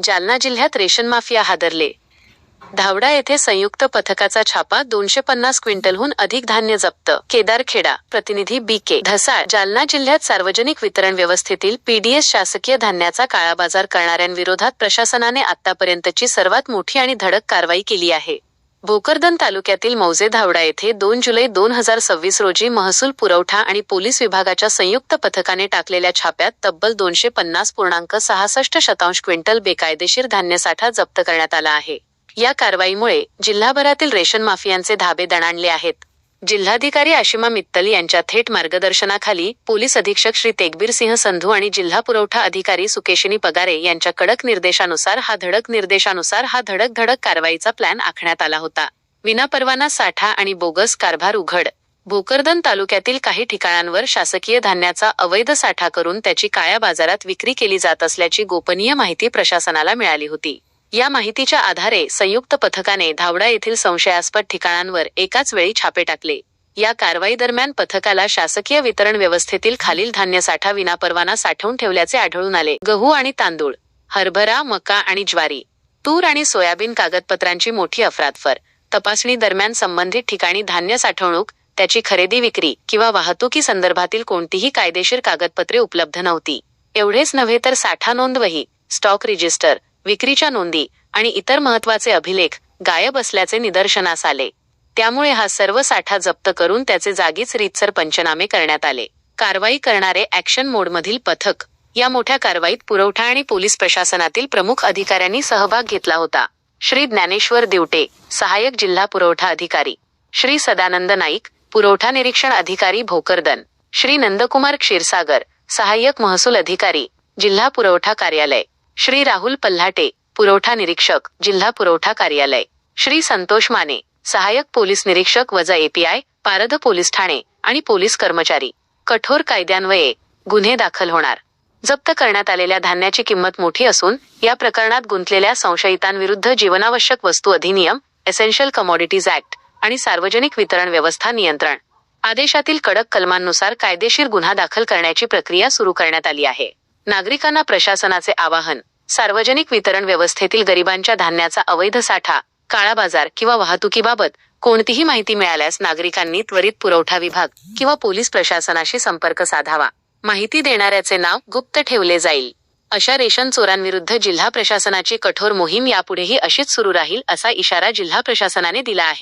जालना जिल्ह्यात ration mafia हादरले. धावडा येथे संयुक्त पथकाचा छापा, 250 क्विंटलहून अधिक धान्य जप्त. केदारखेडा. प्रतिनिधी बी.के. धसाळ. जालना जिल्ह्यात सार्वजनिक वितरण व्यवस्थेतील पीडीएस शासकीय धान्याचा काळाबाजार करणाऱ्यांविरोधात प्रशासनाने आतापर्यंतची सर्वात मोठी आणि धडक कारवाई केली आहे. भोकरदन तालुक्यातील मौजे धावडा येथे 2 जुलै 2026 रोजी महसूल पुरवठा आणि पोलीस विभागाच्या संयुक्त पथकाने टाकलेल्या छाप्यात तब्बल 250.66 क्विंटल बेकायदेशीर धान्यसाठा जप्त करण्यात आला आहे. या कारवाईमुळे जिल्हाभरातील रेशन माफियांचे धाबे दणाणले आहेत. जिल्हाधिकारी आशिमा मित्तल यांच्या थेट मार्गदर्शनाखाली पोलीस अधीक्षक श्री तेगबीर सिंह संधू आणि जिल्हा पुरवठा अधिकारी सुकेशिनी पगारे यांच्या कडक निर्देशानुसार हा धडक कारवाईचा प्लॅन आखण्यात आला होता. विनापरवाना साठा आणि बोगस कारभार उघड. भोकरदन तालुक्यातील काही ठिकाणांवर शासकीय धान्याचा अवैध साठा करून त्याची काळ्या बाजारात विक्री केली जात असल्याची गोपनीय माहिती प्रशासनाला मिळाली होती. या माहितीच्या आधारे संयुक्त पथकाने धावडा येथील संशयास्पद ठिकाणांवर एकाच वेळी छापे टाकले. या कारवाई दरम्यान पथकाला शासकीय वितरण व्यवस्थेतील खालील धान्यसाठा विनापरवाना साठवून ठेवल्याचे आढळून आले. गहू आणि तांदूळ, हरभरा, मका आणि ज्वारी, तूर आणि सोयाबीन कागदपत्रांची मोठी अफरातफर. तपासणी दरम्यान संबंधित ठिकाणी धान्य साठवणूक, त्याची खरेदी विक्री किंवा वाहतुकी संदर्भातील कोणतीही कायदेशीर कागदपत्रे उपलब्ध नव्हती. एवढेच नव्हे तर साठा नोंदवही, स्टॉक रजिस्टर, विक्रीच्या नोंदी आणि इतर महत्त्वाचे अभिलेख गायब असल्याचे निदर्शनास आले. त्यामुळे हा सर्व साठा जप्त करून त्याचे जागीच रीतसर पंचनामे करण्यात आले. कारवाई करणारे ॲक्शन मोडमधील पथक. या मोठ्या कारवाईत पुरवठा आणि पोलीस प्रशासनातील प्रमुख अधिकाऱ्यांनी सहभाग घेतला होता. श्री ज्ञानेश्वर दिवटे, सहाय्यक जिल्हा पुरवठा अधिकारी. श्री सदानंद नाईक, पुरवठा निरीक्षण अधिकारी भोकरदन. श्री नंदकुमार क्षीरसागर, सहाय्यक महसूल अधिकारी, जिल्हा पुरवठा कार्यालय. श्री राहुल पल्हाटे, पुरवठा निरीक्षक, जिल्हा पुरवठा कार्यालय. श्री संतोष माने, सहाय्यक पोलीस निरीक्षक वजा API, पारध पोलीस ठाणे आणि पोलीस कर्मचारी. कठोर कायद्यान्वये गुन्हे दाखल होणार. जप्त करण्यात आलेल्या धान्याची किंमत मोठी असून या प्रकरणात गुंतलेल्या संशयितांविरुद्ध जीवनावश्यक वस्तू अधिनियम, एसेन्शियल कमॉडिटीज ऍक्ट आणि सार्वजनिक वितरण व्यवस्था नियंत्रण आदेशातील कडक कलमांनुसार कायदेशीर गुन्हा दाखल करण्याची प्रक्रिया सुरू करण्यात आली आहे. नागरिकांना प्रशासनाचे आवाहन. सार्वजनिक वितरण व्यवस्थेतील गरिबांच्या धान्याचा अवैध साठा, काळा बाजार किंवा वाहतुकीबाबत कोणतीही माहिती मिळाल्यास नागरिकांनी त्वरित पुरवठा विभाग किंवा पोलीस प्रशासनाशी संपर्क साधावा. माहिती देणाऱ्याचे नाव गुप्त ठेवले जाईल. अशा रेशन चोरांविरुद्ध जिल्हा प्रशासनाची कठोर मोहीम यापुढेही अशीच सुरू राहील असा इशारा जिल्हा प्रशासनाने दिला आहे.